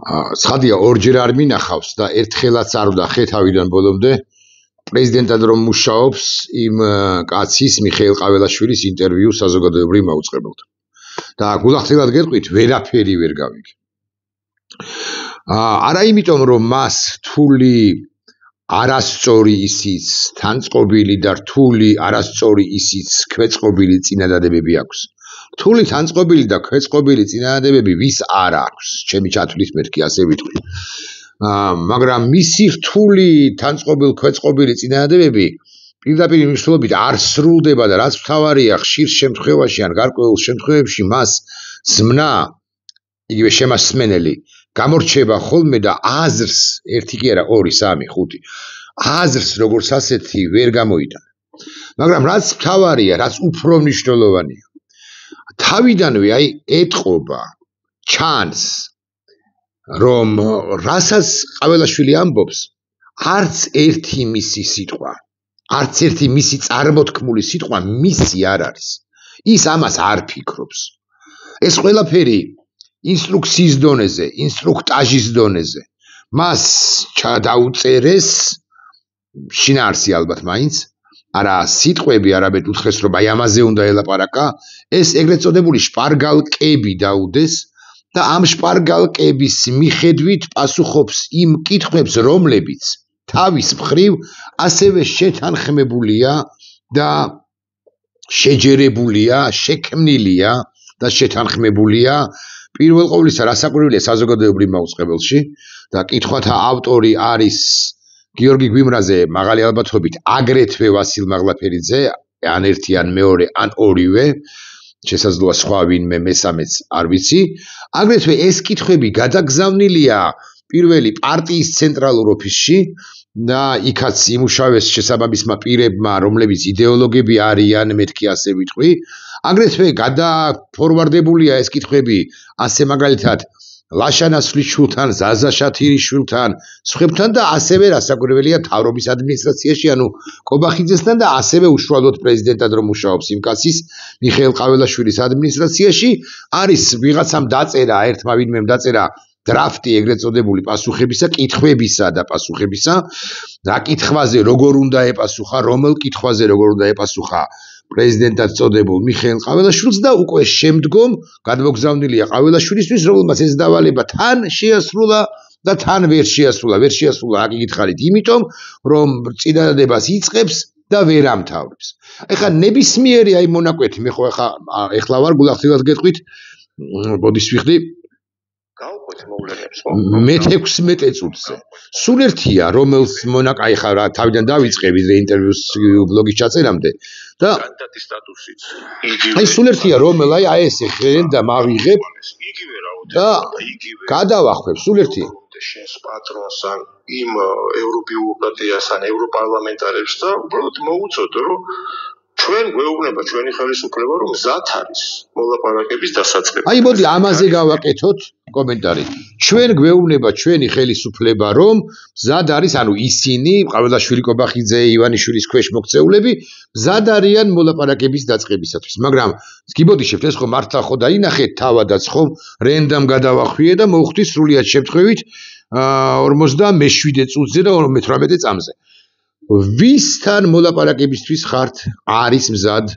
ცხადია ორჯერ არ მინახავს და ერთხელაც არ უნდა ხე თავიდან ბოლომდე პრეზიდენტად რომ მუშაობს იმ კაცის მიხეილ ყაველაშვილის ინტერვიუ საზოგადოებრივ მაუწყებელთან. და გულახდილად გეტყვით, ვერაფერი ვერ გავიგე. არა იმიტომ რომ მას რთული არასწორი ისიც თანწყობილი და რთული არასწორი ისიც ქვეწყობილი წინადადებები აქვს. რთული თანწყობილი და ქვეწყობილი წინადადებები ვის არ აქვს, ჩემი ჩათვლის მერქი ასე ვიტყვი. მაგრამ მისი რთული თანწყობილი ქვეწყობილი წინადადებები პირდაპირ მნიშვნელობით არ სრულდება და რაც მთავარია, ხშირ შემთხვევაში ან გარკვეულ შემთხვევებში მას ზმნა, იგივე შემასმენელი გამორჩება ხოლმე და აზრს, ერთი კი არა, 2, 3, 5, აზრს როგორც ასეთი ვერ გამოიტანა. მაგრამ რაც მთავარია, რაც უფრო მნიშვნელოვანია, თავიდანვე აი ეტყობა, ჩანს, რომ რასაც ყაველაშვილი ამბობს, არც ერთი მისი სიტყვა, არც ერთი მისი წარმოთქმული სიტყვა მისი არ არის. ის ამას არ ფიქრობს. ეს ყველაფერი ინსტრუქციის დონეზე, ინსტრუქტაჟის დონეზე. მას ჩადაუწერეს შინაარსი ალბათ მაინც, არა სიტყვები, არამედ უთხრეს რომ აი ამაზე უნდა ელაპარაკა, ეს ეგრეთ წოდებული შპარგალკები დაუდეს და ამ შპარგალკების მიხედვით პასუხობს იმ კითხვებს, რომლებიც თავის მხრივ ასევე შეთანხმებულია და შეჯერებულია, შექმნილია და შეთანხმებულია პირველ ყოვლისა რასაკვირველია საზოგადოებრივ მაუწყებელში და კითხვათა ავტორი არის გიორგი გვიმრაზე, მაღალი ალბათობით აგრეთვე ვასილ მაღლაფერიძე, ან ერთი ან მეორე ან ორივე, შესაძლოა სხვა ვინმე მესამეც არ ვიცი. აგრეთვე ეს კითხვები გადაგზავნილია პირველი პარტიის ცენტრალურ ოფისში და იქაც იმუშავეს შესაბამისმა პირებმა, რომლებიც იდეოლოგები არიან, მეთქი ასე ვიტყვი. აგრეთვე გადაფორვარდებულია ეს კითხვები ასე მაგალითად ლაშა ნასვლიჩვილთან, ზაზა შათირიშვილთან, სხვებთან და ასევე რასაკვირველია მთავრობის ადმინისტრაციაში, ანუ კობახიძესთან და ასევე უშუალოდ პრეზიდენტად რომ მუშაობს იმ კაცის, მიხეილ ყაველაშვილის ადმინისტრაციაში, არის ვიღაცამ დაწერა, ერთმა ვინმემ დაწერა დრაფტი ეგრეთ წოდებული პასუხებისა, კითხვებისა და პასუხებისა, რა კითხვაზე როგორ უნდა ეპასუხა, რომელ კითხვაზე როგორ უნდა ეპასუხა პრეზიდენტად წოდებულ მიხეილ ყაველაშვილს და უკვე შემდგომ გადმოგზავნილია ყაველაშვილისთვის, რომელმაც ეს დავალება თან შეასრულა და თან ვერ შეასრულა, აკითხარით, იმიტომ რომ წინადადებას იწყებს და ვერ ამთავრებს. ეხლა ნებისმიერი აი მონაკვეთი, მე ხო ეხლა ვარ გულახდილად გეტყვით, ბოდის ვიხდი მე-16 წუთზე. სულ ერთია, რომელს აი ხა რა თავიდან დავიწყე ვიდრე ინტერვიუს ბლოგის ჩაწერამდე და კანდიდატის სტატუსიც აი სულ ერთია, რომელ აი ეს ეხენ და მავიღებ და გადავახვევ სულ ერთია. შენს პატრონს ან იმ ევრობიუროკრატიას ან ევროპარლამენტარებს და უბრალოდ მოუწოდო, რომ ჩვენ გვეუბნება ჩვენი ხელისუფლება, რომ მზად არის მოლაპარაკების დასაწყება. აი მოდი ამაზე გავაკეთოთ კომენტარი. ჩვენ გვეუბნება ჩვენი ხელისუფლება, რომ მზად არის, ანუ ისინი, ყაველაშვილი, კობახიძე, ივანიშვილის ქვეშ მოქცეულები, მზად არიან მოლაპარაკების დაწყებისათვის. მაგრამ გიბოდიშებთ, ეს ხო მართლა ხო დაინახეთ თავადაც ხომ რენდამ გადავახვიე და მოვხვდი სრულიად შემთხვევით 47 წუთზე და 18 წამზე. ვისთან მოლაპარაკებისთვის ხართ არის მზად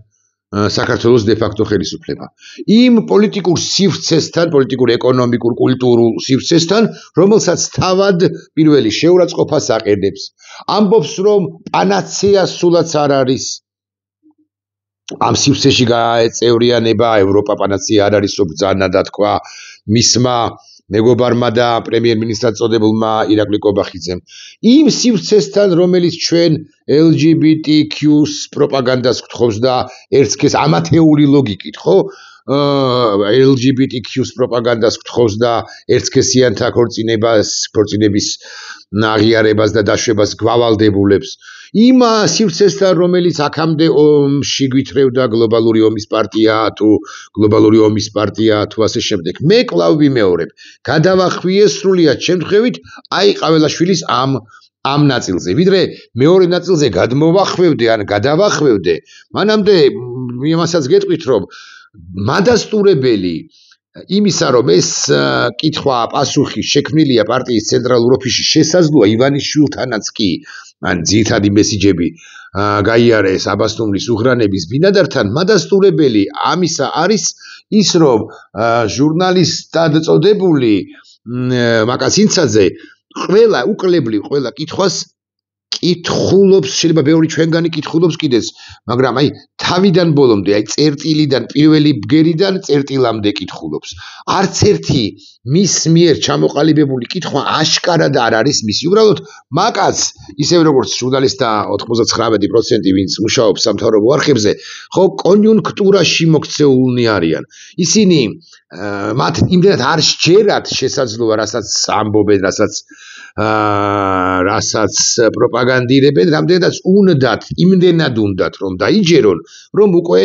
საქართველოს დე-ფაქტო ხელისუფლება. იმ პოლიტიკურ სივრცესთან, პოლიტიკურ, ეკონომიკურ, კულტურულ სივრცესთან, რომელსაც თავად პირველი შეურაცხყოფას აყენებს. ამბობს, რომ პანაცეა სულაც არ არის. ამ სივრცეში გაეწევრიანება, ევროპა პანაცეა არ არის, რომ ბრძანა დათქვა მისმა მეგობარმა და პრემიერ-მინისტრად წოდებულმა ირაკლი კობახიძემ. იმ სივრცესთან, რომელიც ჩვენ LGBTQ-ს პროპაგანდას გთხოვს და ერთსქეს ამათეული ლოგიკით, ხო? LGBTQ-ს პროპაგანდას გთხოვს და ერთსქესიანთა ქორწინების აღიარებას და დაშვებას გვავალდებულებს. იმ სივრცესთან, რომელიც აქამდე ომში გვითრევდა გლობალური ომის პარტია თუ ასე შემდეგ. მე კვლავ ვიმეორებ, გადავახვიე სრულიად შემთხვევით აი ყაველაშვილის ამ ნაწილზე. ვიდრე მეორე ნაწილზე გადმოვახვევდე ან გადავახვევდე, მანამდე იმასაც გეტყვით, რომ მადასტურებელი იმისა რომ ეს კითხვა პასუხი შექმნილია პარტიის ცენტრალურ ოფისში შესაძლოა ივანიშვილთანაც კი ან ძირითადი მესიჯები გაიარეს აბასთუმრის უღრანების ბინადართან მადასტურებელი ამისა არის ის რომ ჟურნალისტად წოდებული მაკაცინცაძე ყველა უკლებლივ ყველა კითხვას კითხულობს შეიძლება ბევრი ჩვენგანი კითხულობს კიდეც მაგრამ აი თავიდან ბოლომდე აი წერტილიდან პირველი ბგერიდან წერტილამდე კითხულობს არც ერთი მის მიერ ჩამოყალიბებული კითხვა აშკარად არ არის მისი უბრალოდ მაკაც ისევ როგორც ჟურნალისტთა 99% ვინც მუშაობს სამთავრობო არხებზე ხო კონიუნქტურაში მოქცეულნი არიან ისინი მათ იმდენად არ შეერათ შესაძლოა რასაც ამბობენ რასაც პროპაგანდირებენ რამდენადაც უნდათ იმდენად უნდათ რომ დაიჯერონ რომ უკვე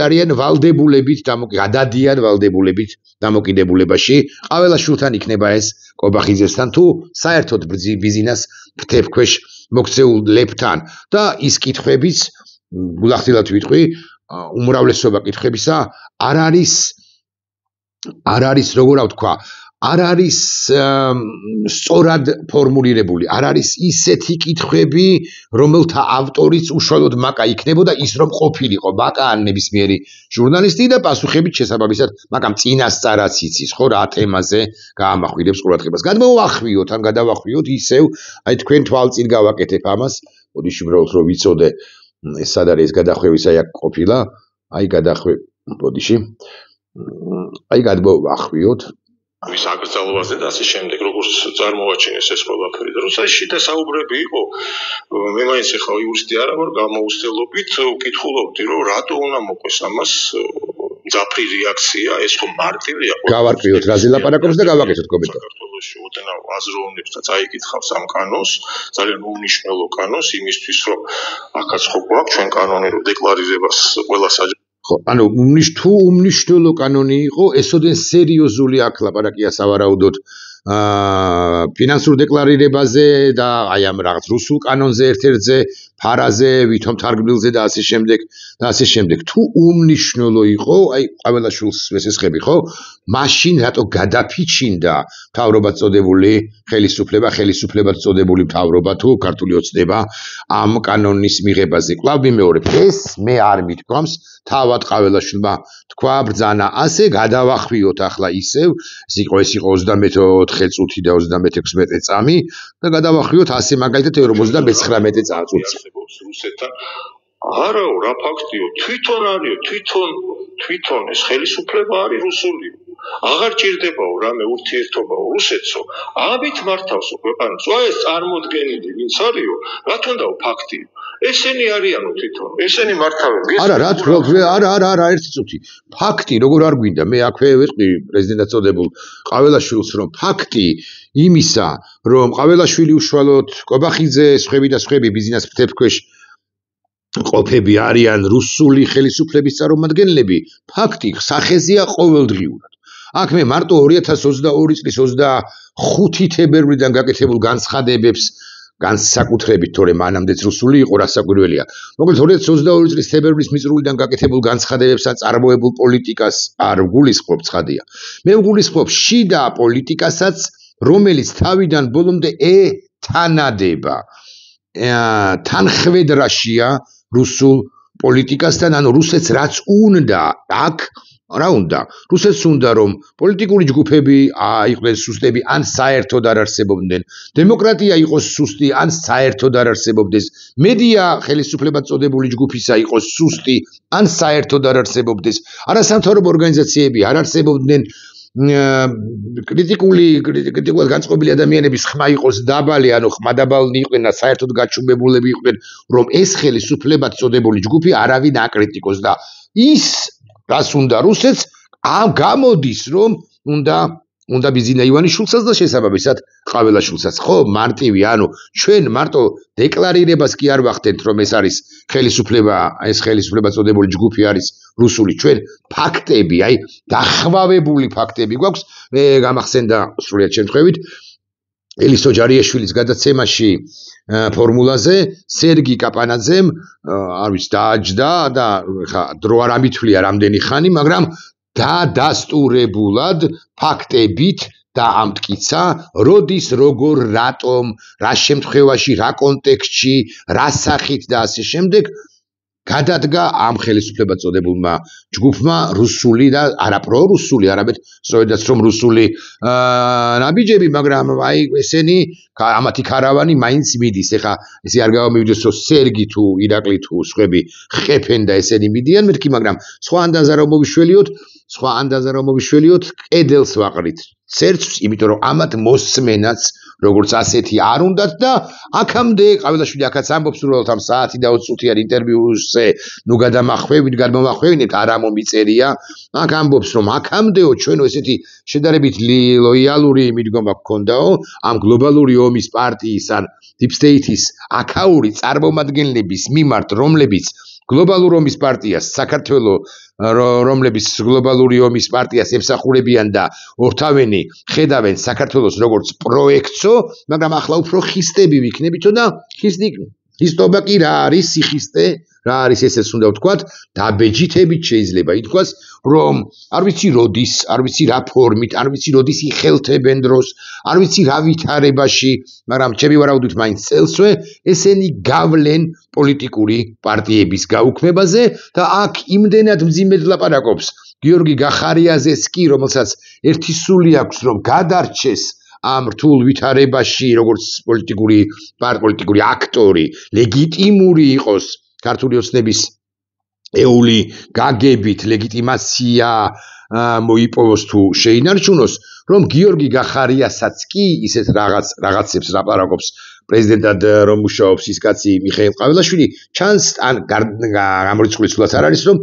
არიან ვალდებულებით გადადიან ვალდებულებით დამოკიდებულებაში ყაველაშვილთან იქნება ეს კობახიძესთან თუ საერთოდ ბიზნეს ფრთებქვეშ მოქცეულ ლებთან და ის კითხვებიც გულახდილად ვიტყვი უმრავლესობა კითხვებისა არ არის როგორ ვთქვა არ არის სწორად ფორმულირებული არ არის ისეთი კითხვები რომელთა ავტორიც უშუალოდ მაკა იქნებოდა ის რომ ყოფილიყო მაკა ან ნებისმიერი ჟურნალისტი და პასუხებით შესაბამისად მაკამ წინასწარაც იცის ხო რა თემაზე გაამახვილებს ყურადღებას გადმოვახვიოთ ან გადავახვიოთ ისევ აი თქვენ თვალწინ გავაკეთებ ამას ოდიში უბრალოდ რომ ვიცოდე ეს სად არის გადახვევის აი აქ ყოფილა აი გადახვე ოდიში აი გადმოვახვიოთ მის აკრძალვაზე და ასე შემდეგ როგორც წარმოაჩინეს ეს ყველაფერი და რუსეთში და საუბრები იყო მე მაინც ახლა იურისტი არა ვარ გამოუცდელობით ვკითხულობდი რომ რატო უნდა მოყვეს ამას ძაფრი რეაქცია ეს ხო მარტივია გავარკვიოთ რაზე ლაპარაკობს და გავაკეთოთ კომენტარი საქართველოში ოდენა აზროვნებს და წაიკითხავს ამ კანონს ძალიან უმნიშვნელო კანონს იმისთვის რომ აქაც ხო გვაქვს ჩვენ კანონი რომ დეკლარირებას ყველა ხო, ანუ უმნიშვნელო კანონი იყო, ესოდენ სერიოზული აქ ლაპარაკია სავარაუდოდ ფინანსურ დეკლარირებაზე და აი ამ რაღაც რუსულ კანონზე ერთ-ერთზე, ფარაზე, ვითომ თარგმნილზე და ასე შემდეგ. თუ უმნიშვნელო იყო, აი ყაველაშვილს ვესესხები, ხო? მაშინ რატო გადაფიჩინდა მთავრობად წოდებული ხელისუფლებად წოდებული მთავრობა თუ ქართული ოცნება ამ კანონის მიღებაზე. კვლავ ვიმეორებ, ეს მე არ მიდგომს, თავად ყაველაშვილმა თქვა ბრძანა ასე გადავახვიოთ ახლა ისევ, ეს იყო 34 წუთი და 36 წამი და გადავახვიოთ ასე მაგალითად 59 წუთი. რუსეთთან არაო რა ფაქტიო თვითონ არისო თვითონ ეს ხელისუფლება არის რუსული აღარ ჭირდებაო რამე ურთიერთობაო რუსეთსო ამით მართავსო ქვეყანას ეს წარმოდგენილი ვინც არისო რა თუნდაო ფაქტიო ესენი არიანო თვითონ ესენი მართავენ არა ერთი წუთი ფაქტი როგორ არ გვინდა მე აქვე ვიყრი პრეზიდენტად წოდებულ ყაველაშვილს რომ ფაქტი იმისა რომ ყაველაშვილი უშუალოდ კობახიძე სხვები ბიზნეს ფრთებქვეშ ყოფები არიან რუსული ხელისუფლების წარმომადგენლები ფაქტი სახეზეა ყოველდღიურად აქ მე მარტო 2022 წლის 25 თებერვლიდან გაკეთებულ განცხადებებს განსაკუთრებით თორემ მანამდეც რუსული იყო რა საკვირველია მოკლედ 2022 წლის თებერვლის მიწურულიდან გაკეთებულ განცხადებებს ან წარმოებულ პოლიტიკას არ ვგულისხმობ ცხადია მე ვგულისხმობ შიდა პოლიტიკასაც რომელიც თავიდან ბოლომდე ეთანადება თანხმედრაშია რუსულ პოლიტიკასთან ანუ რუსეთს რაც უნდა აქ რა უნდა რუსეთს უნდა რომ პოლიტიკური ჯგუფები იყვნენ სუსტები ან საერთოდ არ არსებობდნენ დემოკრატია იყოს სუსტი ან საერთოდ არ არსებობდეს მედია ხელისუფლებად წოდებული ჯგუფისა იყოს სუსტი ან საერთოდ არ არსებობდეს არასამთავრობო ორგანიზაციები არ არსებობდნენ კრიტიკულად განწყობილი ადამიანების ხმა იყოს დაბალი, ანუ ხმადაბალნი იყვნენ და საერთოდ გაჩუმებულები იყვნენ, რომ ეს ხელისუფლებად წოდებული ჯგუფი არავინ აკრიტიკოს და ის რას უნდა რუსეთს გამოდის რომ უნდა ბიზინა ივანიშვილსაც და შესაბამისად ყაველაშვილსაც ხო მარტივი ანუ ჩვენ მარტო დეკლარირებას კი არ ვახდენთ რომ ეს არის ხელისუფლება ეს ხელისუფლება წოდებული ჯგუფი არის რუსული ჩვენ ფაქტები აი დახვავებული ფაქტები გვაქვს მე გამახსენდა სრულიად შემთხვევით ელისო ჯარიაშვილის გადაცემაში ფორმულაზე სერგი კაპანაძემ არ ვიცი დააჯდა და ხა დრო არ ამითვლია რამდენი ხანი მაგრამ დადასტურებულად ფაქტებით და ამტკიცა, როდის, როგორ, რატომ, რა შემთხვევაში, რა კონტექსტში, რა სახით და ასე შემდეგ გადადგა ამ ხელისუფლებად წოდებულმა ჯგუფმა რუსული და არა პრორუსული, არამედ სწორედაც რომ რუსული ნაბიჯები, მაგრამ აი ესენი ამათი ქარავანი მაინც მიდის. ეხა ესე არ გამომივიდეს რომ სერგი თუ ირაკლი თუ სხვები ხეფენ და ესენი მიდიან მეთქი, მაგრამ სხვა ანდაზა რომ მოვიშველიოთ, კედელს ვაყრით ცერცს, იმიტომ რომ ამათ მოსმენაც როგორც ასეთი არ უნდათ და აქამდე ყავილაშვილი აქაც ამბობს უბრალოდ ამ საათი და 20 წუთიან ინტერვიუზე ნუ გადმომახვევინეთ არა მომიწერია, აქ ამბობს რომ აქამდეო ჩვენო ესეთი შედარებით ლოიალური მიდგომა გქონდაო ამ გლობალური ომის პარტიის ან Deep State-ის აქაური წარმომადგენლების მიმართ, რომლებიც გლობალურ ომის პარტიას საქართველოს რომლებიც გლობალური ომის პარტიას ემსახურებიან და ორთავენი ხედავენ საქართველოს როგორც პროექტსო, მაგრამ ახლა უფრო ხისტები ვიქნებითო და ხისტობა კი რა არის სიხისტე, რა არის ესეც უნდა ვთქვათ, დაბეჯითებით შეიძლება ითქვას, რომ არ ვიცი როდის, არ ვიცი რა ფორმით, არ ვიცი როდის იხელთებენ დროს, არ ვიცი რა ვითარებაში, მაგრამ ჩემი ვარაუდით მაინც წელსვე ესენი გავლენ პოლიტიკური პარტიების გაუქმებაზე და აქ იმდენად მძიმედ ლაპარაკობს გიორგი გახარიაზეს კი, რომელსაც ერთი სული აქვს, რომ გადარჩეს ამ რთულ ვითარებაში, როგორც პოლიტიკური აქტორი, ლეგიტიმური იყოს ქართული ოცნების ეული გაგებით ლეგიტიმაცია მოიპოვოს თუ შეინარჩუნოს, რომ გიორგი გახარიასაც კი ისეთ რაღაცებს ლაპარაკობს პრეზიდენტად რომ მუშაობს ის კაცი მიხეილ ყავილაშვილი, ჩანს ან გამორიცხული სულაც არ არის, რომ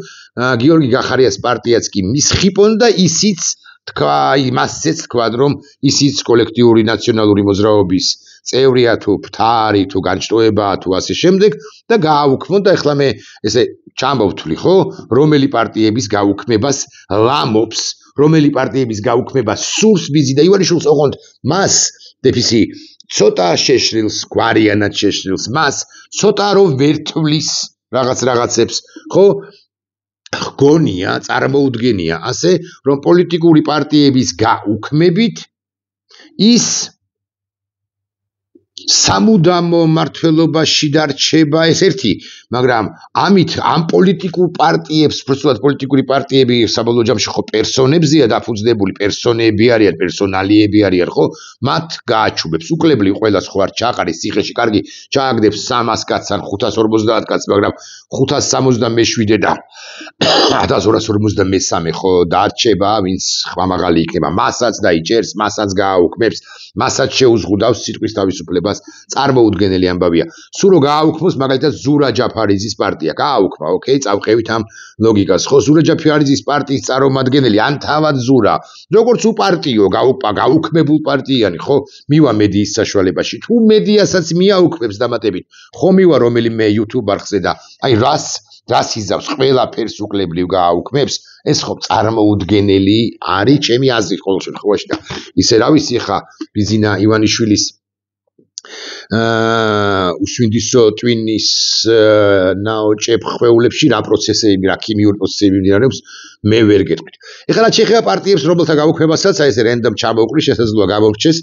გიორგი გახარიას პარტიაც კი მის ხიპონ და ისიც თქვა, იმასეც თქვა, რომ ისიც კოლექტიური ნაციონალური მოძრაობის წევრია თუ ფთარი თუ განჭტოება თუ ასე შემდეგ და გააუქმონ და ეხლა მე ესე ჩამოვთვლი, ხო, რომელი პარტიების გაუქმებას ლამობს, რომელი პარტიების გაუქმებას სურს ბიზი და ივანიშვილს ოღონდ მას დეფისი ცოტა შეშრილს, გვარიანად შეშრილს, მას ცოტა რომ ვერთვლის რაღაცებს, ხო? გონია, წარმოუდგენია ასე, რომ პოლიტიკური პარტიების გაუქმებით ის სამუდამო მართლობაში დარჩება ეს ერთი, მაგრამ ამით ამ პოლიტიკურ პარტიებს, პროცესულად პოლიტიკური პარტიები საბოლოო ჯამში ხო პერსონებზეა დაფუძნებული, პერსონები არიან, პერსონალიები არიან, ხო? მათ გააჩუბებს უკლებლი ყველას ხო არ ჩაყარის ციხეში, კარგი, ჩააგდებს 300 კაცს ან 550 კაცს, მაგრამ 577 და 1253 ხო დარჩება, ვინც ხმამაღალი იქნება, მასაც დაიჭერს, მასაც გააუქმებს, მასაც შეუზღუდავს სიტყვის თავისუფლებას, წარმოუდგენელი ამბავია. სულ რო გააუქმოს, მაგალითად ზურა ჯაფარიძის პარტია, გააუქმა, ოკეი, წავყევით ამ ლოგიკას, ხო, ზურა ჯაფარიძის პარტიის წარმომადგენელი, ან თავად ზურა, როგორც უპარტიო, გაუქმებულ პარტიანი, ხო, მივა მედიის საშუალებაში, თუ მედიასაც მიაუქმებს დამატებით, ხო მივა რომელიმე YouTube არხზე და აი რას იზავს ყველაფერს უკლებლივ გააუქმებს, ეს ხო წარმოუდგენელი არის ჩემი აზრით ყოველ შემთხვევაში და ისე რა ვიცი ხა ბიზინა ივანიშვილის უსვინდისო ტვინის ნაოჭებ ხვეულებში რა პროცესები, რა ქიმიური პროცესები მიმდინარეობს, მე ვერ გეტყვით. ეხლა რაც შეეხება პარტიებს, რომელთა გაუქმებასაც, აი ესე რენდომ ჩამოვყრი, შესაძლოა გამორჩეს,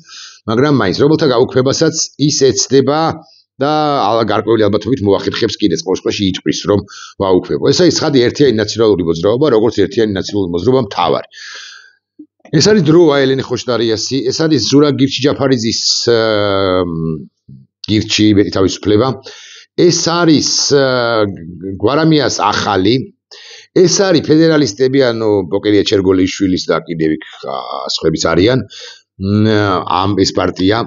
მაგრამ მაინც რომელთა გაუქმებასაც ის ეცდება და გარკვეული ალბათობით მოახერხებს კიდეც ყოველ შემთხვევაში იტყვის, რომ ვაუქმებო. ეს არის ცხადი ერთიანი ნაციონალური მოძრაობა, როგორც ერთიანი ნაციონალური მოძრაობა მთავარი. ეს არის დროა ელენე ხოშტარიასი, ეს არის ზურა გირჩი ჯაფარიძის გირჩი მეტი თავისუფლება, ეს არის გვარამიას ახალი, ეს არის ფედერალისტები, ანუ ბოკერია ჩერგოლიშვილის და კიდევ სხვაებიც არიან ამ ეს პარტია.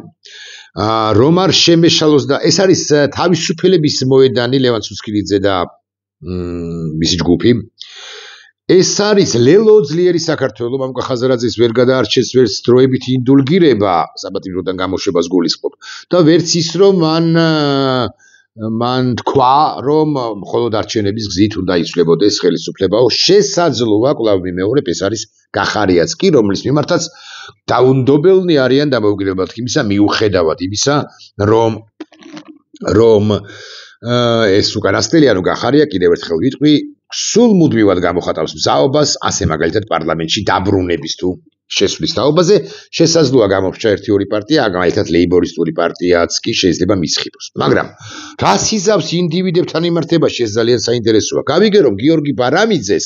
რომ არ შემეშალოს და ეს არის თავისუფლების მოედანი ლევან ცუცქილიძე და მისი ჯგუფი. ეს არის ლელო ძლიერი საქართველო, მამუკა ხაზარაძის ვერ გადაარჩეს ვერც დროებით ინდულგირება საპატიმროდან გამოშვებას გულისხმობ და ვერც ის რომ მან თქვა რომ მხოლოდ არჩევნების გზით უნდა იცვლებოდეს ხელისუფლებაო, შესაძლოა კვლავ ვიმეორებ, ეს არის გახარიაც კი, რომლის მიმართაც დაუნდობელნი არიან დამოუკიდებლად იმისა, მიუხედავად იმისა, რომ ეს უკანასკნელი, ანუ გახარია, კიდევ ერთხელ ვიტყვი, სულ მუდმივად გამოხატავს მზაობას ასე მაგალითად პარლამენტში დაბრუნების თუ შესვლის თაობაზე შესაძლოა გამორჩა 1-2 პარტია, მაგალითად ლეიბორისტული პარტიაც კი შეიძლება მისხიბოს. მაგრამ რას იზავს ინდივიდებთან მიმართებაში ეს ძალიან საინტერესოა. გავიგე რომ გიორგი ბარამიძეს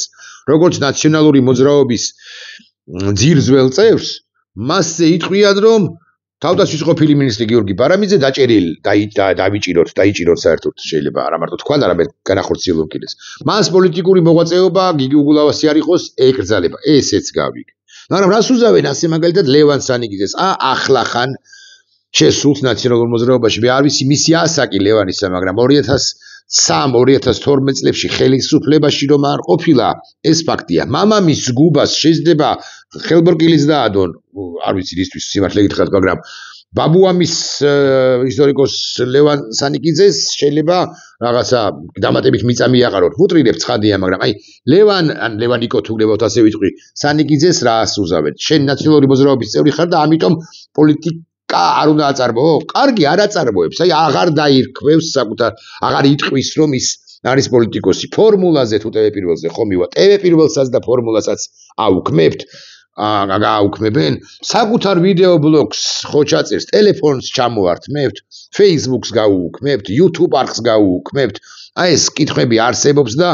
როგორც ნაციონალური მოძრაობის ძირძველ წევრს მასზე იტყვიან რომ თავდაცვის ყოფილი მინისტრი გიორგი ბარამიძე დაიჭიროთ საერთოდ შეიძლება არა მარტო თქვა და არამედ განახორციელო კიდეს. მას პოლიტიკური მოღვაწეობა გიგი უგულავასი არ იყოს ეკრძალება. ესეც გავიგე. მაგრამ რას უზავენ ასე მაგალითად ლევან სანიკიძეს? ახლა ხან შესულს ნაციონალურ მოძრაობაში მე არ ვიცი მისი ასაკი ლევანისა, მაგრამ 2003-2012 წლებში ხელისუფლებაში რომ არ ყოფილა, ეს ფაქტია. მამამის გუბას შეიძლება ხელბორკილიც დაადონ, არ ვიცი რისთვის სიმართლე გითხრათ, მაგრამ ბაბუამის ისტორიკოს ლევან სანიკიძეს შეიძლება რაღაცა დამატებით მიწა მიაყაროთ. ვუტრირებ ცხადია, მაგრამ აი ლევანიკო თუ გლებავთ ასე ვიტყვი, სანიკიძეს რას უზავეთ? შენ ნაციონალური მოძრაობის წევრი ხარ და ამიტომ პოლიტიკა არ უნდა აწარმოო? კარგი, არ აწარმოებს. აი აღარ დაირქვევს საკუთარ, აღარ იტყვის რომ ის არის პოლიტიკოსი. ფორმულაზე თუ TV პირველზე ხომ მივა, TV პირველსაც და ფორმულასაც აუქმებთ. გააუქმებენ საკუთარ ვიდეო ბლოგს ხო ჩაწერს, ტელეფონს ჩამოართმევთ, Facebook-ს გაუუქმებთ, YouTube არხს გაუუქმებთ. აი ეს კითხვები არსებობს და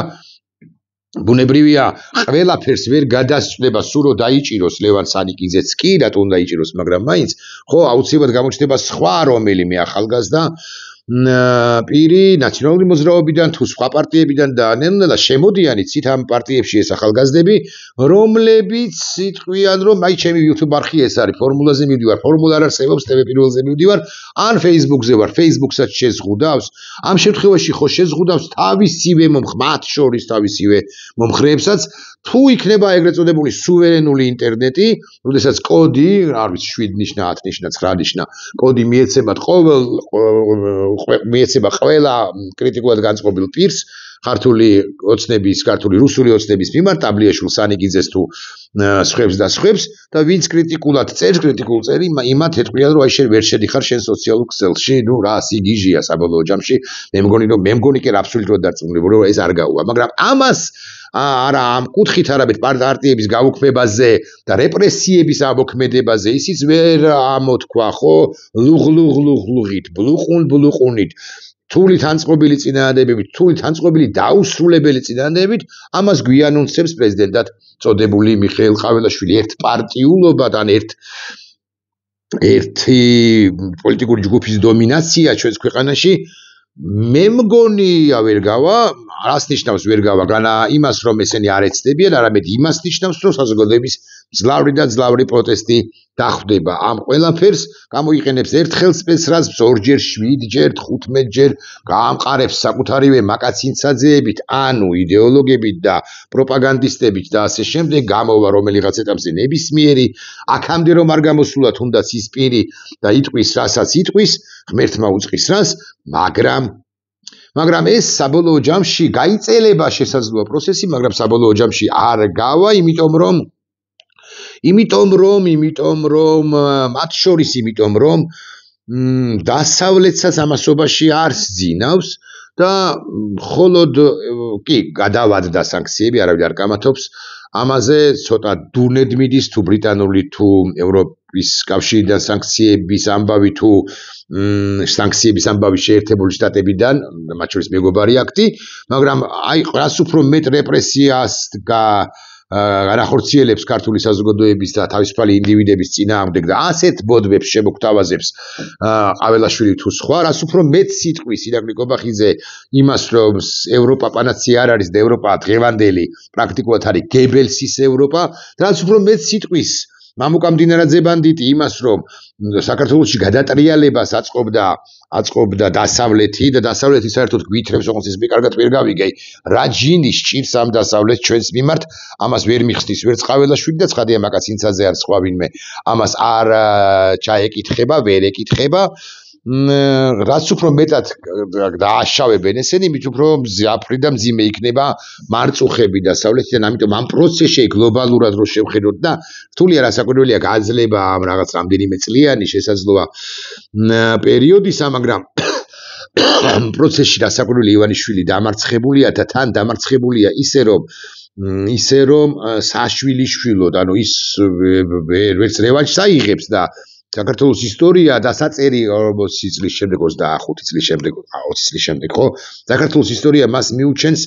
ბუნებრივია ყველაფერს ვერ გადასწრება, სულ რომ დაიჭიროს ლევან სანიკიძეც კი, რატო უნდა დაიჭიროს, მაგრამ მაინც ხო აუცილებლად გამოჩნდება სხვა რომელიმე ახალგაზრდა პირი ნაციონალური მოძრაობიდან თუ სხვა პარტიებიდან და ნელ-ნელა შემოდიან იცით ამ პარტიებში ეს ახალგაზრდები, რომლებიც იტყვიან რომ აი ჩემი YouTube არხი ეს არის, ფორმულაზე მივდივარ, ფორმულა არ არსებობს, TV პირველზე მივდივარ, ან Facebook-ზე ვარ, Facebook-საც შეზღუდავს. ამ შემთხვევაში ხო შეზღუდავს თავისივე მათ შორის თავისივე მომხრეებსაც, თუ იქნება ეგრეთ წოდებული სუვერენული ინტერნეტი, როდესაც კოდი, არ ვიცი 7 ნიშნა, 10 ნიშნა, 9 ნიშნა, კოდი მიეცემა ყველა კრიტიკულად განწყობილ პირს, ქართული ოცნების, ქართული რუსული ოცნების მიმართ, ტაბლიაშვილ სანიკიძეს თუ სხვებს და სხვებს და ვინც კრიტიკულად წერს, კრიტიკულ წერი, იმათ ეთქვიან რომ აი შენ ვერ შედიხარ შენ სოციალურ ქსელში, ნუ რა სიგიჟია საბოლოო ჯამში, მე მგონი კი აბსოლუტურად დარწმუნებული რომ ეს არ გაუვა, მაგრამ ამას არა ამ კუთხით არამედ პარტიების გაუქმებაზე და რეპრესიების ამოქმედებაზე ისიც ვერ ამოთქვა ხო ლუღლუღით ბლუყუნით თული თანწყობილი წინააღმდეგებით თული თანწყობილი დაუსრულებელი წინააღმდეგებით ამას გვიანონსებს პრეზიდენტად წოდებული მიხეილ ყაველაშვილი ერთპარტიულობად ან ერთი პოლიტიკური ჯგუფის დომინაცია ჩვენს ქვეყანაში მე მგონია ვერ გავა, რას ნიშნავს ვერ გავა, განა იმას რომ ესენი არ ეცდებიან, არამედ იმას ნიშნავს რომ საზოგადოების ძლავრი პროტესტი დახვდება. ამ ყველაფერს გამოიყენებს ერთხელ სპეცრაზს 2-ჯერ, 7-ჯერ, 15-ჯერ, გაამყარებს საკუთარივე მაკაცინცაძეებით, ანუ იდეოლოგებით და პროპაგანდისტებით და ასე შემდეგ, გამოვა რომელიღაც ეტაპზე ნებისმიერი, აქამდე რომ არ გამოსულა თუნდაც ის პირი და იტყვის რასაც იტყვის, ღმერთმა უწყის რას, მაგრამ ეს საბოლოო ჯამში გაიწელება შესაძლოა პროცესი, მაგრამ საბოლოო ჯამში არ გავა, იმიტომ რომ მათ შორის იმიტომ რომ დასავლეთსაც ამასობაში არ სძინავს და მხოლოდ კი გადავადდა სანქციები, არავინ არ კამათობს ამაზე ცოტა დუნედ მიდის თუ ბრიტანული თუ ევროპის კავშირიდან სანქციების ამბავი თუ სანქციების ამბავი შეერთებული შტატებიდან, მათ შორის მეგობარი აქტი, მაგრამ აი რას უფრო მეტ რეპრესიას განახორციელებს ქართული საზოგადოების და თავისუფალი ინდივიდების წინააღმდეგ და ასეთ ბოდბებს შემოგთავაზებს ყაველაშვილი თუ სხვა, რას უფრო მეტ სიტყვის ირაკლი კობახიძე იმას, რომ ევროპა პანაცეა არ არის და ევროპა დღევანდელი პრაქტიკულად არის გებელსის ევროპა, რაც უფრო მეტ სიტყვის მამუკა მდინარაძე ბანდიტი იმას, რომ საქართველოში გადატრიალებას აწყობდა დასავლეთი და დასავლეთი საერთოდ გვითრებს, როგორც ის მე კარგად ვერ გავიგე, რა ჯინის ჭირს ამ დასავლეთს ჩვენს მიმართ, ამას ვერ მიხსნის ვერც ყაველაშვილი და ცხადია მაკაცინცაძე არ სხვა ვინმე, ამას არ ჩაეკითხება, ვერ ეკითხება. რაც უფრო მეტად დააშავებენ ესენი, მით უფრო მზაფრი და მძიმე იქნება მარწუხები დასავლეთიდან, ამიტომ ამ პროცესში გლობალურად რო შევხედოთ და რთულია რასაკვირველია გაძლება ამ რაღაც რამდენიმე წლიანი შესაძლოა პერიოდისა, მაგრამ პროცესში დასაკვირველი ივანიშვილი დამარცხებულია და თან დამარცხებულია ისე რომ საშვილიშვილოდ, ანუ ის ვერც რევანშს აიღებს და საქართველოს ისტორია დასაწერი 40 წლის შემდეგ, 25 წლის შემდეგ, 20 წლის შემდეგ, ხო? საქართველოს ისტორია მას მიუჩენს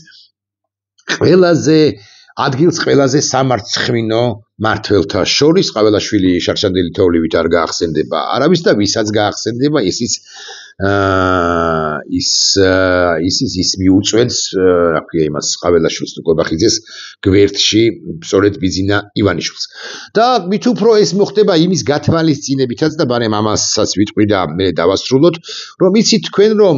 ადგილს ყველაზე სამარცხვინო მმართველთა შორის. ყაველაშვილი შარშანდელი თოვლივით არ გაახსენდება არავის და ვისაც გაახსენდება ის მიუწვენს, რა ქვია, იმას ყაველაშვილს თუ კობახიძეს გვერდში სწორედ ბიზინა ივანიშვილს. და მით უფრო ეს მოხდება იმის გათვალისწინებითაც და ბარემ ამასაც ვიტყვი და მე დავასრულოთ, რომ იცით თქვენ რომ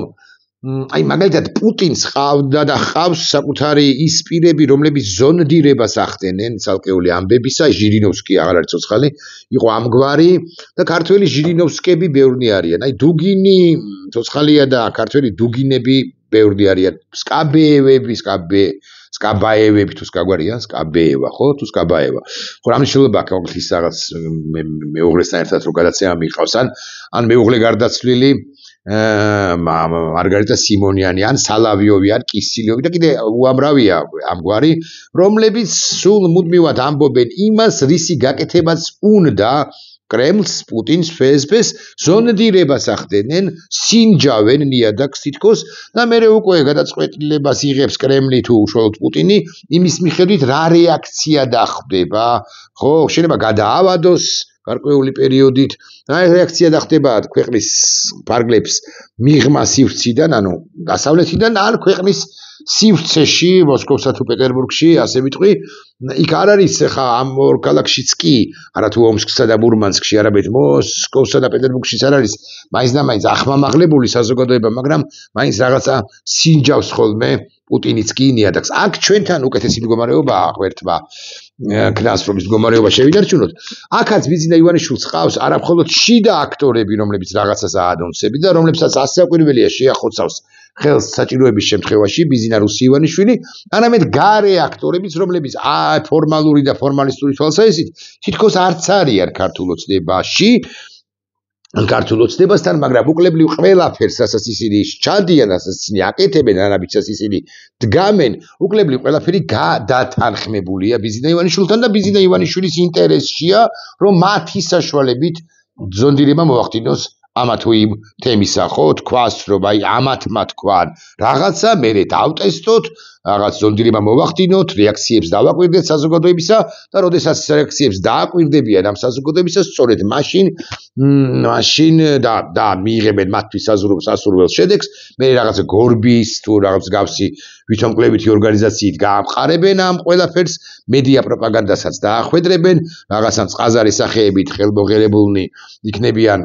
აი მაგალითად პუტინს ყავდა და ყავს საკუთარი ის პირები, რომლებიც ზონდირებას ახდენენ ცალკეული ამბებისა. ჟირინოვსკი აღარ არის ცოცხალი, იყო ამგვარი და ქართველი ჟირინოვსკები ბევრნი არიან. აი დუგინი ცოცხალია და ქართველი დუგინები ბევრნი არიან. სკაბაევები თუ სკაგვარია, სკაბეევა, ხო? თუ სკაბაევა. ხო, რა მნიშვნელობა აქვს ის რაღაც მეუღლესთან ერთად რო გადაცემა მიყავს ან მეუღლე გარდაცვლილი მარგარიტა სიმონიანი ან სალავიოვი ან კისილიოვი და კიდე უამრავია ამგვარი, რომლებიც სულ მუდმივად ამბობენ იმას, რისი გაკეთებაც უნდა კრემლს, პუტინს, ფსბ-ს ზონდირებას ახდენენ, სინჯავენ ნიადაგს თითქოს და მერე უკვე გადაწყვეტილებას იღებს კრემლი თუ უშუალოდ პუტინი იმის მიხედვით რა რეაქცია დახდება, ხო, შეიძლება გადაავადოს გარკვეული პერიოდით, რა რეაქცია დახდება ქვეყნის ფარგლებს მიღმა სივრციდან, ანუ დასავლეთიდან ან ქვეყნის სივრცეში, მოსკოვსა თუ პეტერბურგში, ასე ვიტყვი, იქ არ არის ხა ამ ორ ქალაქშიც კი, არა თუ ომსკსა და მურმანსკში, არამედ მოსკოვსა და პეტერბურგშიც არ არის, მაინც და მაინც ახმამაღლებული საზოგადოება, მაგრამ მაინც რაღაცა სინჯავს ხოლმე პუტინიც კი ნიადაგს. აქ ჩვენთან უკეთესი მდგომარეობაა ღმერთმა ქნასრობის მდგომარეობა შევინარჩუნოთ. აქაც ბიზინა ივანიშვილს ყავს არა მხოლოდ შიდა აქტორები, რომლებიც რაღაცას აადონსები და რომლებსაც ასაკვირველია შეახოცავს ხელს საჭიროების შემთხვევაში ბიზინა რუსი ივანიშვილი, არამედ გარე აქტორებიც, რომლებიც ფორმალური და ფორმალისტური თვალსაზრისით თითქოს არც არიან ქართულ ოცნებაში, ქართულ ოცნებასთან, მაგრამ უკლებლიw ყველაფერს, რასაც ისინი ჩადიან, რასაც ისინი აკეთებენ, არაბიცას ისინი დგამენ, უკლებლიw ყველაფერი გადათანხმებულია ბიზინა ივანიშვილთან და ბიზინა ივანიშვილის ინტერესშია, რომ მათი საშუალებით ზონდირება მოახდინოს ამა თუ იმ თემისა, ხო, თქვას, რომ აი ამათმა თქვან რაღაცა, მერე დავტესტოთ, რაღაც ზონდირება მოვახდინოთ, რეაქციებს დავაკვირდეთ საზოგადოებისა და როდესაც რეაქციებს დააკვირდებიან ამ საზოგადოებისა, სწორედ მაშინ და მიიღებენ მათთვის სასურველ შედეგს, მე რაღაცა გორბის თუ რაღაც გავსი ვითომკლებითი ორგანიზაციით გაამყარებენ ამ ყველაფერს, მედია პროპაგანდასაც დაახვედრებენ, რაღაცა წყაზარი სახეებით ხელმოღერებულნი იქნებიან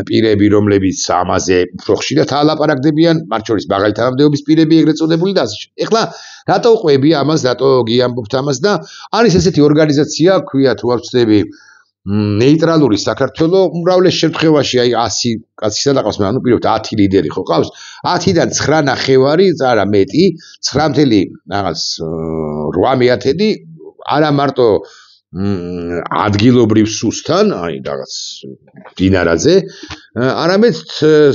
პირები, რომლებიც ამაზე უფრო ხშირად ალაპარაკდებიან, მათ შორის მაღალი თანამდებობის პირები ეგრეთ წოდებული და ასე შემდეგ. ეხლა რატო ყვები ამას, რატო გიამბობთ ამას და არის ესეთი ორგანიზაცია, ქვია თუ არ ვცდები, ნეიტრალური საქართველო, უმრავლეს შემთხვევაში აი 100 კაცისა და ყავს, ანუ პირობთ 10 ლიდერი ხო ყავს, 10-დან 9.5 არა მეტი, 9 რაღაც 8/10 არა მარტო ადგილობრივ სუსთან, აი რაღაც დინარაზე, არამედ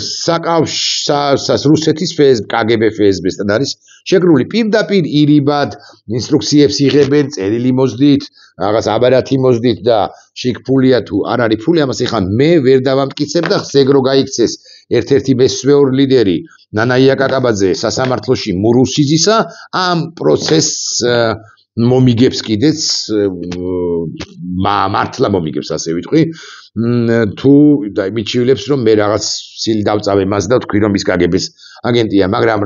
საკავშირო რუსეთის KGB FSB-სთან არის შეკრული პირდაპირ ირიბად, ინსტრუქციებს იღებენ, წერილი მოძდით, რაღაც აბარათი მოძდით და შიგ ფულია თუ არ არის ფული, ამას ეხლა მე ვერ დავამტკიცებ და ხსეგრო გაიქცეს ერთ-ერთი მესვეორ ლიდერი ნანაია კაკაბაძე სასამართლოში მურუსიძისა ამ პროცესს მომიგებს კიდეც მართლა მომიგებს ასე ვიტყვი თუ მიჩივლებს რომ მე რაღაც სილი დავწავე მას და თქვი რომ ის KGB-ს აგენტია, მაგრამ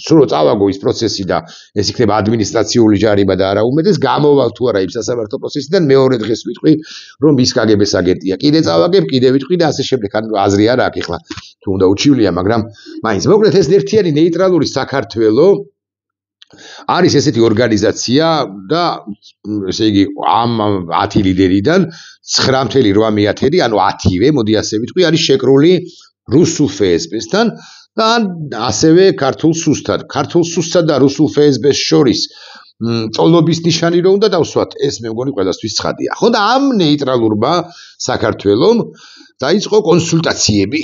სულ წავაგო ის პროცესი და ეს იქნება ადმინისტრაციული ჯარიმა და არა უმეტეს გამოვალ თუ არა იმ სასამართლო პროცესიდან მეორე დღეს ვიტყვი რომ ის KGB-ს აგენტია, კიდე წავაგებ, კიდე ვიტყვი და ასე შემდეგ, ანუ აზრი არა აქვს ეხლა თუ უნდა უჩივლია, მაგრამ მაინც მოკლედ ეს ერთიანი ნეიტრალური საქართველო არის ესეთი ორგანიზაცია და ესე იგი ამ 10 ლიდერიდან 9.8, ანუ 10-ვე, მოდი ასე ვიტყვი, არის შეკრული რუსულ FSB-სთან და ასევე ქართულ სუსთან. ქართულ სუსტსა და რუსულ FSB-ს შორის წოლობის ნიშანი რო უნდა დავსვათ, ეს მე მგონი ყველასთვის ცხადია. ხო და ამ ნეიტრალურმა საქართველომ დაიწყო კონსულტაციები.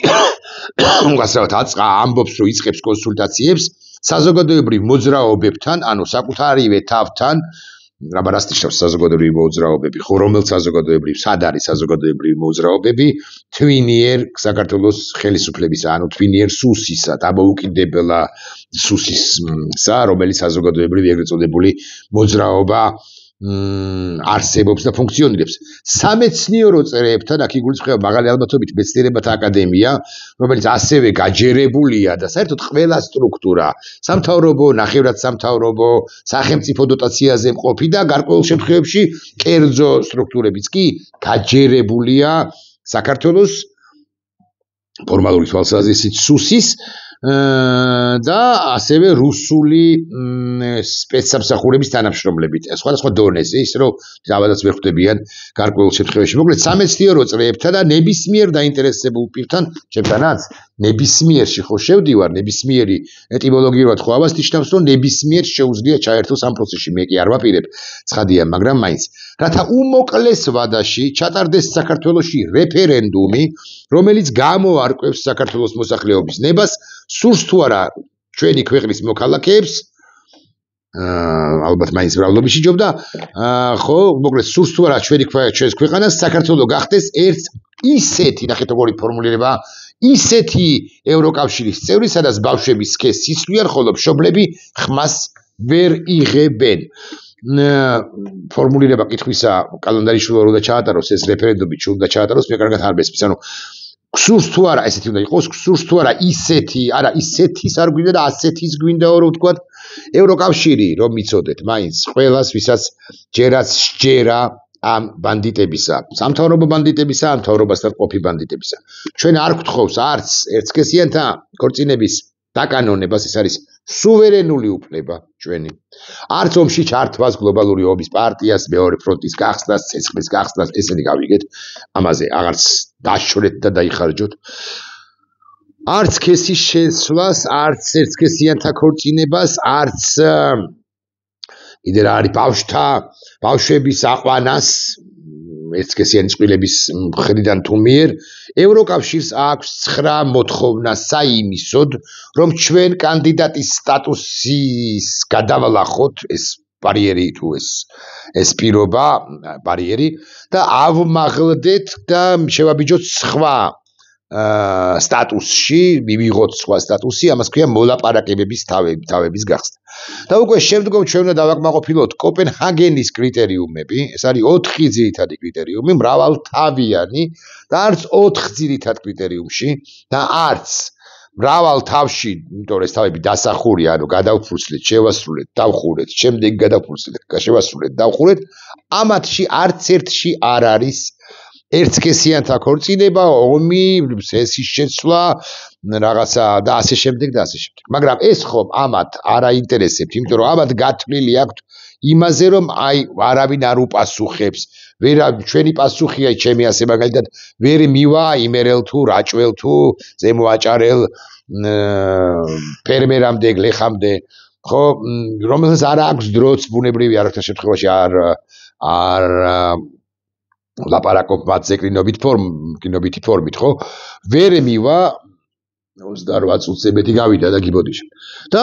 უგასავთ ამბობს რომ იწყებს კონსულტაციებს საზოგადოებრივ მოძრაობებთან, ანუ საკუთარივე თავთან, აბა რას ნიშნავს საზოგადოებრივი მოძრაობები, ხო რომელ საზოგადოებრივ, სად არის საზოგადოებრივი მოძრაობები? თვინიერ საქართველოს ხელისუფლებისა, ანუ თვინიერ სუსისა, დამოუკიდებელა სუსისა, რომელიც საზოგადოებრივი ეგრეთ წოდებული მოძრაობა არსებობს და ფუნქციონირებს. სამეცნიერო წერებთან აქ იგულისხმება მაღალი ალბათობით მეცნიერებათა აკადემია, რომელიც ასევე გაჯერებულია და საერთოდ ყველა სტრუქტურა, სამთავრობო, ნახევრად სამთავრობო, სახელმწიფო დოტაციაზე მყოფი და გარკვეულ შემთხვევებში კერძო სტრუქტურებიც კი გაჯერებულია საქართველოს ფორმალური თვალსაზრისით სუსის და ასევე რუსული სპეცსამსახურების თანამშრომლებით, სხვადასხვა დონეზე, ის რომ თავადაც ვერ ხვდებიან გარკვეულ შემთხვევაში. მოკლედ სამეცნიერო წრეებთან და ნებისმიერ დაინტერესებულ პირთან, ჩემთანაც ნებისმიერში ხო შევდივარ, ნებისმიერი ეტიმოლოგიურად ხო ამას ნიშნავს, რომ ნებისმიერ შეუძლია ჩაერთოს ამ პროცესში, მე კი არ ვაპირებ, ცხადია, მაგრამ მაინც რათა უმოკლეს ვადაში ჩატარდეს საქართველოში რეფერენდუმი, რომელიც გამოარკვევს საქართველოს მოსახლეობის ნებას, სურს თუ არა ჩვენი ქვეყნის მოქალაქეებს, ალბათ მაინც მრავლობაში ჯობდა, ხო, მოკლედ სურს თუ არა ჩვენს ქვეყანას საქართველო გახდეს ერთ ისეთი, ნახეთ როგორი ფორმულირება, ისეთი ევროკავშირის წევრი, სადაც ბავშვების სქესს იცვლიან, ხოლო მშობლები ხმას ვერ იღებენ. ფორმულირება კითხვისა კალენდარიშვილმა უნდა ჩაატაროს ეს რეფერენდუმი, უნდა ჩაატაროს, მე კარგად არ მესმის, ანუ გსურს თუ არა ესეთი უნდა იყოს, გსურს თუ არა ისეთი, არა ისეთის არ გვინდა და ასეთის გვინდაო რომ ვთქვათ, ევროკავშირი რომ მიცოდეთ, მაინც ყველას, ვისაც ჯერაც სჯერა ამ ბანდიტებისა, სამთავრობო ბანდიტებისა, ამ თავრობასთან ყოფი ბანდიტებისა. ჩვენ არ გვთხოვს არც ერთსქესიანთა ქორწინების დაკანონებას, ეს არის სუვერენული უფლება ჩვენი. არც ომში ჩართვას, გლობალური ომის პარტიას, მეორე ფრონტის გახსნას, ცეცხლის გახსნას, ესენი გავიგეთ, ამაზე აღარც დაშვრეთ და დაიხარჯოთ. არც სქესის შესვლას, არც ერთსქესიანთა ქორწინებას, არც კიდე რა არის ბავშვების აყვანას, ერთსქესიანი წყვილების მხრიდან თუ მიერ, ევროკავშირს აქვს 9 მოთხოვნა საიმისოდ, რომ ჩვენ კანდიდატის სტატუსის გადავლახოთ, ეს ბარიერი თუ ეს პირობა, ბარიერი და ავმაღლდეთ და შევაბიჯოთ სხვა სტატუსში, მივიღოთ სხვა სტატუსი, ამას ქვია მოლაპარაკებების თავების გახსნა. და უკვე შემდგომ ჩვენ უნდა დავაკმაყოფილოთ კოპენჰაგენის კრიტერიუმები, ეს არის 4 ძირითადი კრიტერიუმი, მრავალთავიანი და არც 4 ძირითად კრიტერიუმში და არც მრავალ თავში, იმიტომ რომ ეს თავები დასახურია, ანუ გადავფურცლეთ, შევასრულეთ, დავხურეთ, შემდეგ გადავფურცლეთ, შევასრულეთ, დავხურეთ, ამათში არც ერთში არ არის ერთსქესიანთა ქორწინება, ომი, სესის შეცვლა, რაღაცა და ასე შემდეგ და ასე შემდეგ. მაგრამ ეს ხომ ამათ არ აინტერესებთ, იმიტომ რომ ამათ გათვლილი აქვთ იმაზე, რომ აი არავინ არ უპასუხებს. ჩვენი პასუხია, ჩემი ასე მაგალითად, ვერ მივა იმერელ თუ რაჭველ თუ ზემოაჭარელ ფერმერამდე, გლეხამდე, ხო, რომელსაც არ აქვს დროც ბუნებრივი არაერთი შემთხვევაში არ ლაპარაკობ მათზე კინობითი ფორმით, ხო? ვერ მივა 28 წუთზე მეტი გავიდა და გიბოდიშ. და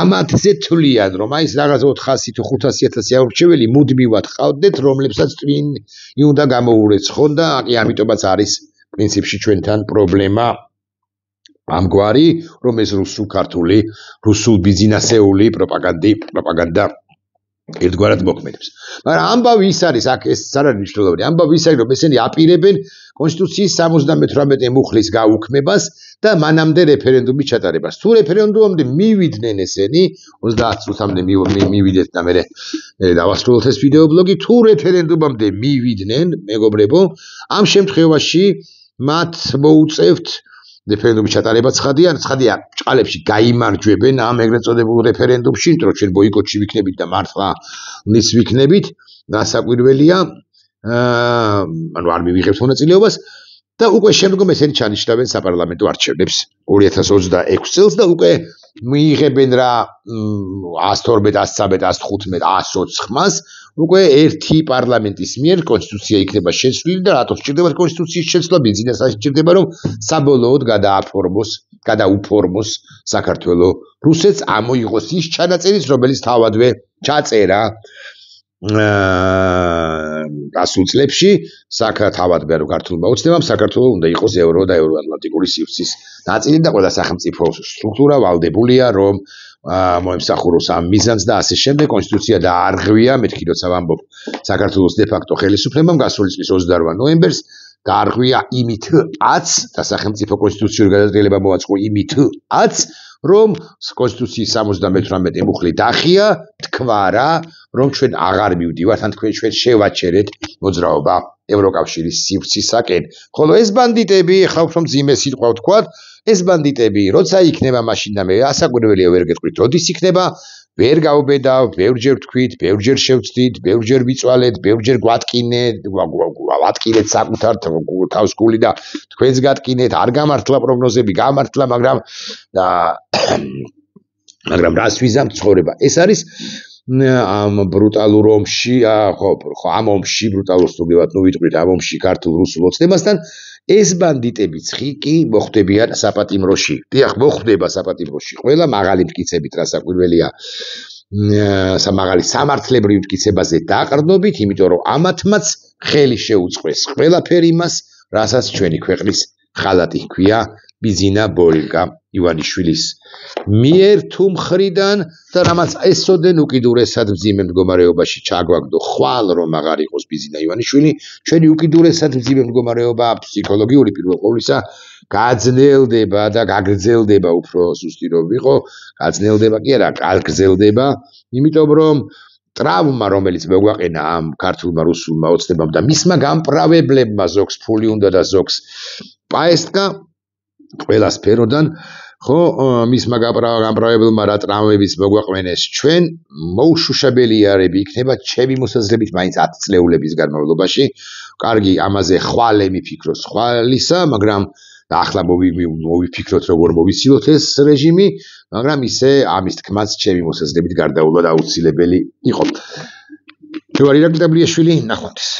ამათზე თვლიან, რომ აი ეს რაღაც 400 თუ 500,000 აურჩეველი მუდმივად ყავდეთ, რომლებსაც ტვინი უნდა გამოურეცხონ და კი ამიტომაც არის პრინციპში ჩვენთან პრობლემა ამგვარი, რომ ეს რუსულ-ქართული, რუსულ-ბიზნესეული პროპაგანდა ერთგვარად მოქმედებს. მაგრამ ამბავი ის არის, აქ ეს არ არის მნიშვნელოვანი. ამბავი ის არის, რომ ესენი აპირებენ კონსტიტუციის 78 მუხლის გაუქმებას და მანამდე რეფერენდუმის ჩატარებას. თუ რეფერენდუმამდე მივიდნენ ესენი, 30 წუთამდე მივიდეთ და მე დავასრულოთ ეს ვიდეო ბლოგი, თუ რეფერენდუმამდე მივიდნენ, მეგობრებო, ამ შემთხვევაში მათ მოუწევთ რეფერენდუმის ჩატარება ცხადია, ჭყალებში გაიმარჯვებენ ამ ეგრეთ წოდებულ რეფერენდუმში, იმიტომ რომ ჩვენ ბოიკოტში ვიქნებით და მართლა ნის ვიქნებით, გასაკვირველია, ანუ არ მივიღებთ მონაწილეობას და უკვე შემდგომ ესენი ჩანიშნავენ საპარლამენტო არჩევნებს 2026 წელს და უკვე მიიღებენ რა 112, 113, 115, 120 ხმას, უკვე ერთი პარლამენტის მიერ კონსტიტუცია იქნება შეცვლილი და რატო სჭირდება კონსტიტუციის შეცვლა, ბიზნეს სჭირდება რომ საბოლოოდ გადაუფორმოს საქართველო რუსეთს ამოიღოს ის ჩანაწერიც, რომელიც თავადვე ჩაწერა გასულ წლებში თავადვე რომ ქართულმა ოცნებამ საქართველო უნდა იყოს ევრო და ევროატლანტიკური სივრცის ნაწილი და ყველა სახელმწიფო სტრუქტურა ვალდებულია რომ მოემსახუროს ამ მიზანს და ასე შემდეგ კონსტიტუცია დაარღვია მეთქი როცა ვამბობ საქართველოს დე-ფაქტო ხელისუფლებამ გასული წლის 28 ნოემბერს დაარღვია იმითაც და სახელმწიფო კონსტიტუციური გადაწყვეტილება მოაწყო იმითაც რომ კონსტიტუციის 78 მუხლი დახია თქვა რა რომ ჩვენ აღარ მივდივართ ან ჩვენ შევაჩერეთ მოძრაობა ევროკავშირის სივრცისაკენ ხოლო ეს ბანდიტები ახლა უფრო მძიმე სიტყვა ვთქვათ ეს ბანდიტები როცა იქნება მაშინ და მე ასაკვირველია ვერ გეტყვით როდის იქნება ვერ გავბედავ ბევრჯერ ვთქვით ბევრჯერ შევცდით ბევრჯერ ვიწვალეთ ბევრჯერ გვატკინეთ საკუთარ თავს გული და თქვენს გატკინეთ არ გამართლა პროგნოზები გამართლა მაგრამ რას ვიზამ ცხოვრება ეს არის ამ ბრუტალურ ომში ხო ამ ომში ბრუტალურ სტუდიად ნუ ვიტყვით ამ ომში ქართულ რუსულ ოცნებასთან ეს ბანდიტებიც კი მოხვდებიან საპატიმროში დიახ მოხვდება საპატიმროში ყველა მაღალი მტკიცებით რასაკვირველია მაღალი სამართლებრივი მტკიცებაზე დაყრდნობით იმიტომ რომ ამათმაც ხელი შეუწყეს ყველაფერი იმას რასაც ჩვენი ქვეყნის ხალატი ჰქვია ბიზინა ბოლიკა ივანიშვილის მიერ თუ მხრიდან და რამაც ესოდენ უკიდურესად მძიმე მდგომარეობაში ჩაგვაგდო ხვალ რომ აღარ იყოს ბიზინა ივანიშვილი ჩვენი უკიდურესად მძიმე მდგომარეობა ფსიქოლოგიური პირველ ყოვლისა გაძნელდება და გაგრძელდება უფრო ზუსტი რომ ვიყო გაძნელდება კი არა გაგრძელდება იმიტომ რომ ტრავმა რომელიც მოგვაყენა ამ ქართულმა რუსულმა ოცნებამ და მისმა გამправებლებმა ზოგს ფული უნდა და ზოგს პაესტკა ყველა სფეროდან ხო მისმა გამправებლებმა რა ტრავმებიც მოგვაყენეს ჩვენ მოუშუშებელიარები იქნება ჩემი მოსაზრებით მაინც 10 წლეულების განმავლობაში კარგი ამაზე ხვალე მიფიქროს ხვალისა მაგრამ და ახლა მოვიფიქროთ როგორ მოვიცილოთ ეს რეჟიმი მაგრამ ისე ამის თქმაც ჩემი მოსაზრებით გარდაულად აუცილებელი იყო. მე ვარ ირაკლი ტაბლიაშვილი, ნახვამდის.